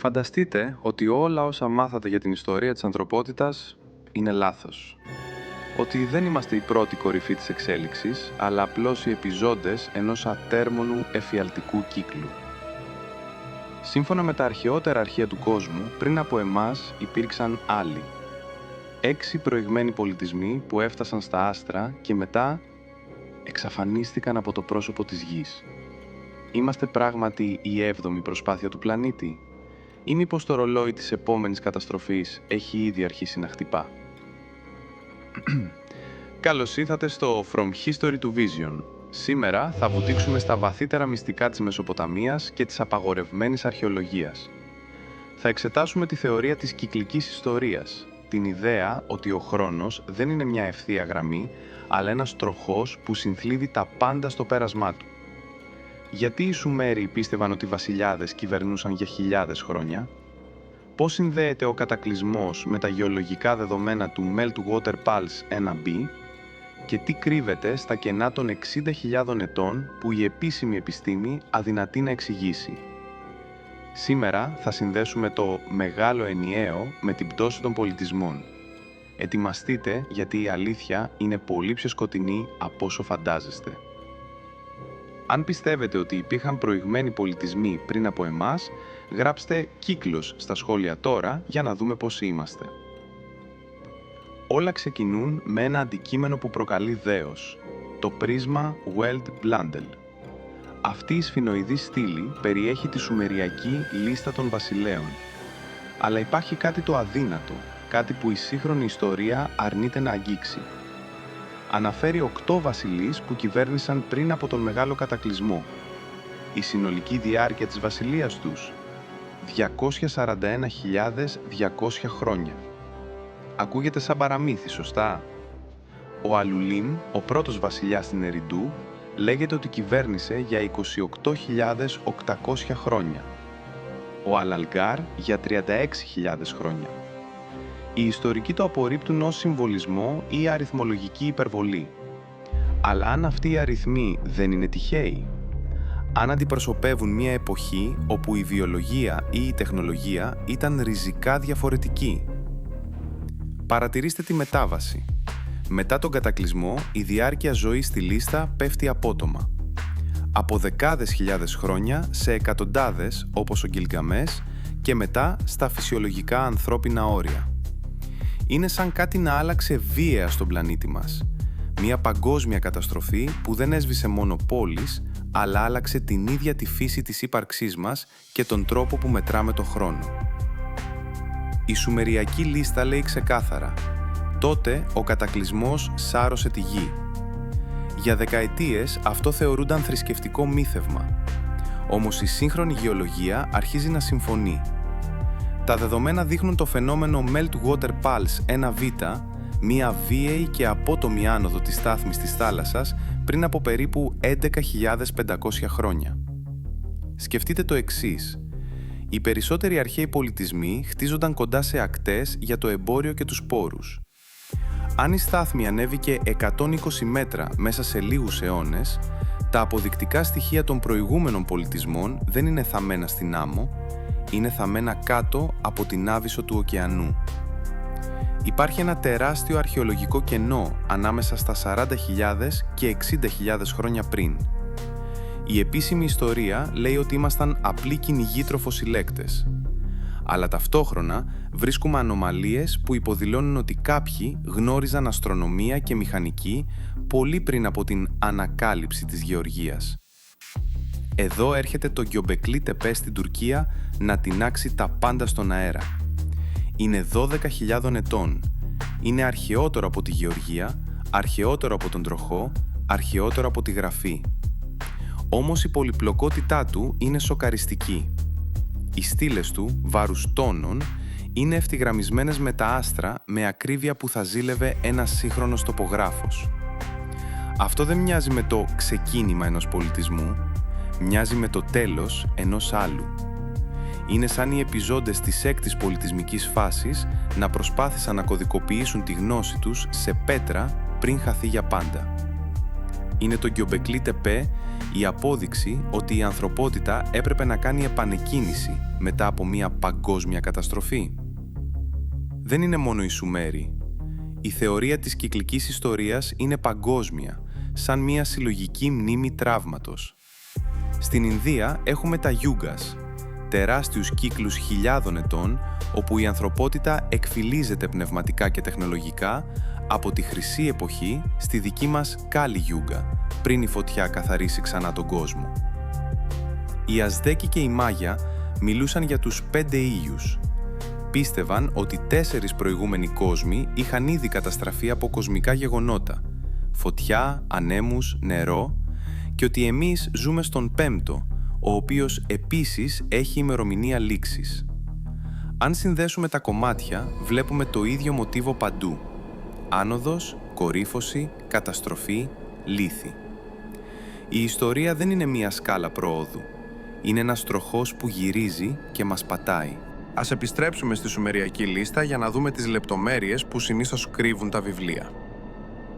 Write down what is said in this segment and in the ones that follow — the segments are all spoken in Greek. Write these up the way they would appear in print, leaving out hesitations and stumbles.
Φανταστείτε ότι όλα όσα μάθατε για την ιστορία της ανθρωπότητας είναι λάθος. Ότι δεν είμαστε η πρώτη κορυφή της εξέλιξης, αλλά απλώς οι επιζώντες ενός ατέρμονου εφιαλτικού κύκλου. Σύμφωνα με τα αρχαιότερα αρχεία του κόσμου, πριν από εμάς υπήρξαν άλλοι. 6 προηγμένοι πολιτισμοί που έφτασαν στα άστρα και μετά εξαφανίστηκαν από το πρόσωπο της γης. Είμαστε πράγματι η 7η προσπάθεια του πλανήτη? Ή μήπως το ρολόι της επόμενης καταστροφής έχει ήδη αρχίσει να χτυπά? Καλώς ήρθατε στο From History to Vision. Σήμερα θα βουτήξουμε στα βαθύτερα μυστικά της Μεσοποταμίας και της απαγορευμένης αρχαιολογίας. Θα εξετάσουμε τη θεωρία της κυκλικής ιστορίας, την ιδέα ότι ο χρόνος δεν είναι μια ευθεία γραμμή, αλλά ένας τροχός που συνθλίβει τα πάντα στο πέρασμά του. Γιατί οι Σουμέριοι πίστευαν ότι οι βασιλιάδες κυβερνούσαν για χιλιάδες χρόνια? Πώς συνδέεται ο κατακλυσμός με τα γεωλογικά δεδομένα του Meltwater Pulse 1b? Και τι κρύβεται στα κενά των 60.000 ετών που η επίσημη επιστήμη αδυνατεί να εξηγήσει? Σήμερα θα συνδέσουμε το μεγάλο ενιαίο με την πτώση των πολιτισμών. Ετοιμαστείτε, γιατί η αλήθεια είναι πολύ πιο σκοτεινή από όσο φαντάζεστε. Αν πιστεύετε ότι υπήρχαν προηγμένοι πολιτισμοί πριν από εμάς, γράψτε κύκλος στα σχόλια τώρα για να δούμε πώς είμαστε. Όλα ξεκινούν με ένα αντικείμενο που προκαλεί δέος, το πρίσμα Weld-Blundell. Αυτή η σφινοειδή στήλη περιέχει τη σουμεριακή λίστα των βασιλέων. Αλλά υπάρχει κάτι το αδύνατο, κάτι που η σύγχρονη ιστορία αρνείται να αγγίξει. Αναφέρει 8 βασιλείς που κυβέρνησαν πριν από τον μεγάλο κατακλυσμό. Η συνολική διάρκεια της βασιλείας τους, 241.200 χρόνια. Ακούγεται σαν παραμύθι, σωστά? Ο Αλουλίμ, ο πρώτος βασιλιάς στην Ερυντού, λέγεται ότι κυβέρνησε για 28.800 χρόνια. Ο Αλαλγκάρ για 36.000 χρόνια. Οι ιστορικοί το απορρίπτουν ως συμβολισμό ή αριθμολογική υπερβολή. Αλλά αν αυτοί οι αριθμοί δεν είναι τυχαίοι? Αν αντιπροσωπεύουν μια εποχή όπου η βιολογία ή η τεχνολογία ήταν ριζικά διαφορετική? Παρατηρήστε τη μετάβαση. Μετά τον κατακλυσμό, η διάρκεια ζωής στη λίστα πέφτει απότομα. Από δεκάδες χιλιάδες χρόνια σε εκατοντάδες, όπως ο Γκιλγκαμές, και μετά στα φυσιολογικά ανθρώπινα όρια. Είναι σαν κάτι να άλλαξε βίαια στον πλανήτη μας. Μια παγκόσμια καταστροφή που δεν έσβησε μόνο πόλεις, αλλά άλλαξε την ίδια τη φύση της ύπαρξής μας και τον τρόπο που μετράμε το χρόνο. Η σουμεριακή λίστα λέει ξεκάθαρα: τότε ο κατακλυσμός σάρωσε τη γη. Για δεκαετίες αυτό θεωρούνταν θρησκευτικό μύθευμα. Όμως η σύγχρονη γεωλογία αρχίζει να συμφωνεί. Τα δεδομένα δείχνουν το φαινόμενο Meltwater Pulse 1v, μία βίαιη και απότομη άνοδο της στάθμης της θάλασσας πριν από περίπου 11.500 χρόνια. Σκεφτείτε το εξής. Οι περισσότεροι αρχαίοι πολιτισμοί χτίζονταν κοντά σε ακτές για το εμπόριο και τους πόρους. Αν η στάθμη ανέβηκε 120 μέτρα μέσα σε λίγους αιώνες, τα αποδεικτικά στοιχεία των προηγούμενων πολιτισμών δεν είναι θαμμένα στην άμμο, είναι θαμμένα κάτω από την άβυσσο του ωκεανού. Υπάρχει ένα τεράστιο αρχαιολογικό κενό ανάμεσα στα 40.000 και 60.000 χρόνια πριν. Η επίσημη ιστορία λέει ότι ήμασταν απλοί κυνηγήτροφοι συλλέκτες. Αλλά ταυτόχρονα βρίσκουμε ανομαλίες που υποδηλώνουν ότι κάποιοι γνώριζαν αστρονομία και μηχανική πολύ πριν από την ανακάλυψη της γεωργίας. Εδώ έρχεται το Γκιομπεκλί Τεπέ στην Τουρκία να τινάξει τα πάντα στον αέρα. Είναι 12.000 ετών. Είναι αρχαιότερο από τη γεωργία, αρχαιότερο από τον τροχό, αρχαιότερο από τη γραφή. Όμως η πολυπλοκότητά του είναι σοκαριστική. Οι στήλες του, βάρους τόνων, είναι ευθυγραμμισμένες με τα άστρα με ακρίβεια που θα ζήλευε ένας σύγχρονος τοπογράφος. Αυτό δεν μοιάζει με το ξεκίνημα ενός πολιτισμού, μοιάζει με το τέλος ενός άλλου. Είναι σαν οι επιζώντες της έκτης πολιτισμικής φάσης να προσπάθησαν να κωδικοποιήσουν τη γνώση τους σε πέτρα πριν χαθεί για πάντα. είναι το Göbekli Tepe η απόδειξη ότι η ανθρωπότητα έπρεπε να κάνει επανεκκίνηση μετά από μια παγκόσμια καταστροφή? Δεν είναι μόνο οι Σουμέροι. Η θεωρία της κυκλικής ιστορίας είναι παγκόσμια, σαν μια συλλογική μνήμη τραύματος. Στην Ινδία έχουμε τα Γιούγκας, τεράστιους κύκλους χιλιάδων ετών, όπου η ανθρωπότητα εκφυλίζεται πνευματικά και τεχνολογικά από τη Χρυσή Εποχή στη δική μας Κάλι Γιούγκα, πριν η φωτιά καθαρίσει ξανά τον κόσμο. Οι Αζδέκοι και οι Μάγια μιλούσαν για τους 5 ήλιους. Πίστευαν ότι 4 προηγούμενοι κόσμοι είχαν ήδη καταστραφεί από κοσμικά γεγονότα, φωτιά, ανέμους, νερό, και ότι εμείς ζούμε στον 5ο, ο οποίος επίσης έχει ημερομηνία λήξης. Αν συνδέσουμε τα κομμάτια, βλέπουμε το ίδιο μοτίβο παντού. Άνοδος, κορύφωση, καταστροφή, λύθη. Η ιστορία δεν είναι μία σκάλα προόδου. Είναι ένας τροχός που γυρίζει και μας πατάει. Ας επιστρέψουμε στη Σουμεριακή λίστα για να δούμε τις λεπτομέρειες που συνήθως κρύβουν τα βιβλία.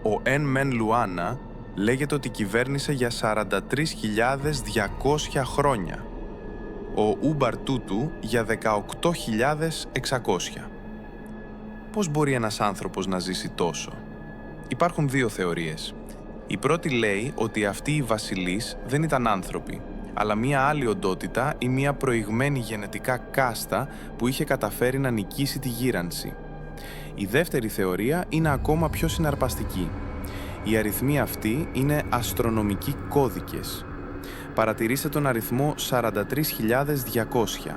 Ο Εν Μεν Λουάνα λέγεται ότι κυβέρνησε για 43.200 χρόνια. Ο Ούμπαρ Τούτου για 18.600. Πώς μπορεί ένας άνθρωπος να ζήσει τόσο? Υπάρχουν 2 θεωρίες. Η πρώτη λέει ότι αυτοί οι βασιλείς δεν ήταν άνθρωποι, αλλά μία άλλη οντότητα ή μία προηγμένη γενετικά κάστα που είχε καταφέρει να νικήσει τη γύρανση. Η δεύτερη θεωρία είναι ακόμα πιο συναρπαστική. Οι αριθμοί αυτοί είναι αστρονομικοί κώδικες. Παρατηρήστε τον αριθμό 43.200.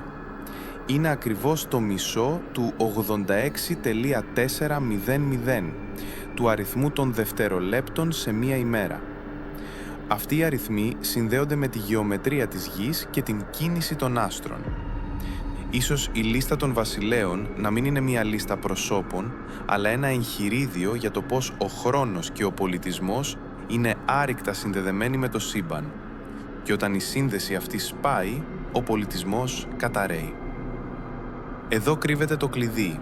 Είναι ακριβώς το μισό του 86.400, του αριθμού των δευτερολέπτων σε μία ημέρα. Αυτοί οι αριθμοί συνδέονται με τη γεωμετρία της γης και την κίνηση των άστρων. Ίσως η λίστα των βασιλέων να μην είναι μία λίστα προσώπων, αλλά ένα εγχειρίδιο για το πώς ο χρόνος και ο πολιτισμός είναι άρρηκτα συνδεδεμένοι με το σύμπαν. Και όταν η σύνδεση αυτή σπάει, ο πολιτισμός καταρρέει. Εδώ κρύβεται το κλειδί,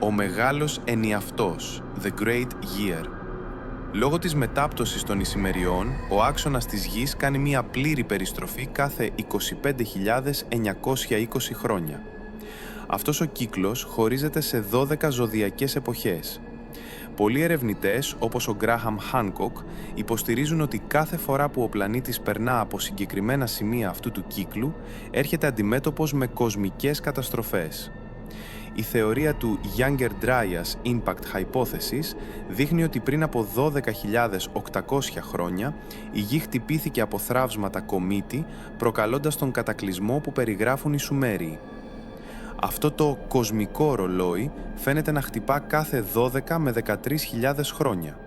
ο μεγάλος ενιαυτός, the great year. Λόγω της μετάπτωσης των ησημεριών, ο άξονας της γης κάνει μία πλήρη περιστροφή κάθε 25.920 χρόνια. Αυτός ο κύκλος χωρίζεται σε 12 ζωδιακές εποχές. Πολλοί ερευνητές, όπως ο Γκράχαμ Χάνκοκ, υποστηρίζουν ότι κάθε φορά που ο πλανήτης περνά από συγκεκριμένα σημεία αυτού του κύκλου, έρχεται αντιμέτωπος με κοσμικές καταστροφές. Η θεωρία του Younger Dryas Impact Hypothesis δείχνει ότι πριν από 12.800 χρόνια η Γη χτυπήθηκε από θραύσματα κομήτη, προκαλώντας τον κατακλυσμό που περιγράφουν οι Σουμέριοι. Αυτό το κοσμικό ρολόι φαίνεται να χτυπά κάθε 12 με 13.000 χρόνια.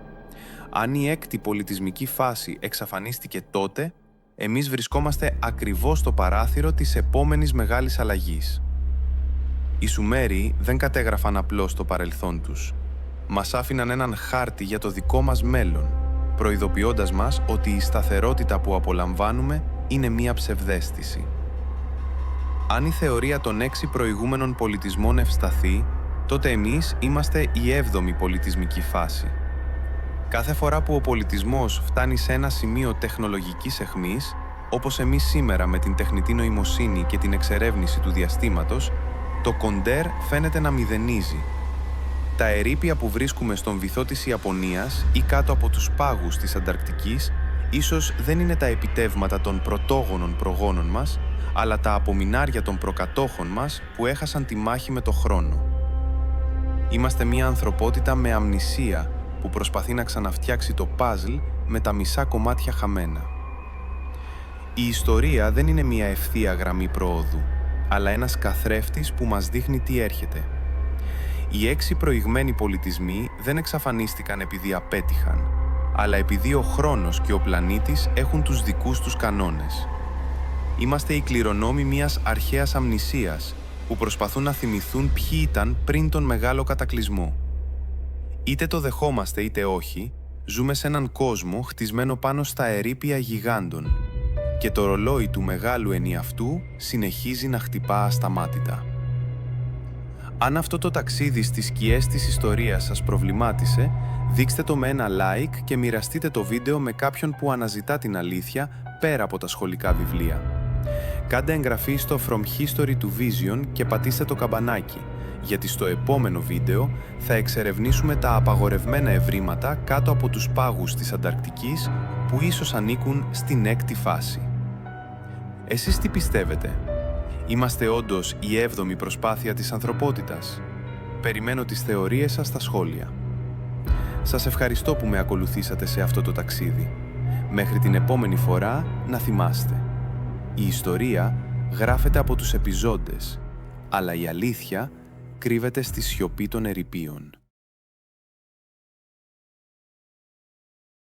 Αν η 6η πολιτισμική φάση εξαφανίστηκε τότε, εμείς βρισκόμαστε ακριβώς στο παράθυρο της επόμενης μεγάλης αλλαγής. Οι Σουμέριοι δεν κατέγραφαν απλώς το παρελθόν τους. Μας άφηναν έναν χάρτη για το δικό μας μέλλον, προειδοποιώντας μας ότι η σταθερότητα που απολαμβάνουμε είναι μία ψευδαίσθηση. Αν η θεωρία των 6 προηγούμενων πολιτισμών ευσταθεί, τότε εμείς είμαστε η 7η πολιτισμική φάση. Κάθε φορά που ο πολιτισμός φτάνει σε ένα σημείο τεχνολογικής αιχμής, όπως εμείς σήμερα με την τεχνητή νοημοσύνη και την εξερεύνηση του διαστήματος, το κοντέρ φαίνεται να μηδενίζει. Τα ερείπια που βρίσκουμε στον βυθό της Ιαπωνίας ή κάτω από τους πάγους της Ανταρκτικής ίσως δεν είναι τα επιτεύγματα των πρωτόγονων προγόνων μας, αλλά τα απομεινάρια των προκατόχων μας που έχασαν τη μάχη με το χρόνο. Είμαστε μια ανθρωπότητα με αμνησία που προσπαθεί να ξαναφτιάξει το παζλ με τα μισά κομμάτια χαμένα. Η ιστορία δεν είναι μια ευθεία γραμμή προόδου, αλλά ένας καθρέφτης που μας δείχνει τι έρχεται. Οι 6 προηγμένοι πολιτισμοί δεν εξαφανίστηκαν επειδή απέτυχαν, αλλά επειδή ο χρόνος και ο πλανήτης έχουν τους δικούς τους κανόνες. Είμαστε οι κληρονόμοι μιας αρχαίας αμνησίας που προσπαθούν να θυμηθούν ποιοι ήταν πριν τον μεγάλο κατακλυσμό. Είτε το δεχόμαστε είτε όχι, ζούμε σε έναν κόσμο χτισμένο πάνω στα ερείπια γιγάντων και το ρολόι του μεγάλου ενιαυτού συνεχίζει να χτυπά ασταμάτητα. Αν αυτό το ταξίδι στις σκιές της ιστορίας σας προβλημάτισε, δείξτε το με ένα like και μοιραστείτε το βίντεο με κάποιον που αναζητά την αλήθεια πέρα από τα σχολικά βιβλία. Κάντε εγγραφή στο From History to Vision και πατήστε το καμπανάκι, γιατί στο επόμενο βίντεο θα εξερευνήσουμε τα απαγορευμένα ευρήματα κάτω από τους πάγους της Ανταρκτικής που ίσως ανήκουν στην έκτη φάση. Εσείς τι πιστεύετε? Είμαστε όντως η 7η προσπάθεια της ανθρωπότητας? Περιμένω τις θεωρίες σας στα σχόλια. Σας ευχαριστώ που με ακολουθήσατε σε αυτό το ταξίδι. Μέχρι την επόμενη φορά να θυμάστε. Η ιστορία γράφεται από τους επιζώντες, αλλά η αλήθεια κρύβεται στη σιωπή των ερειπίων.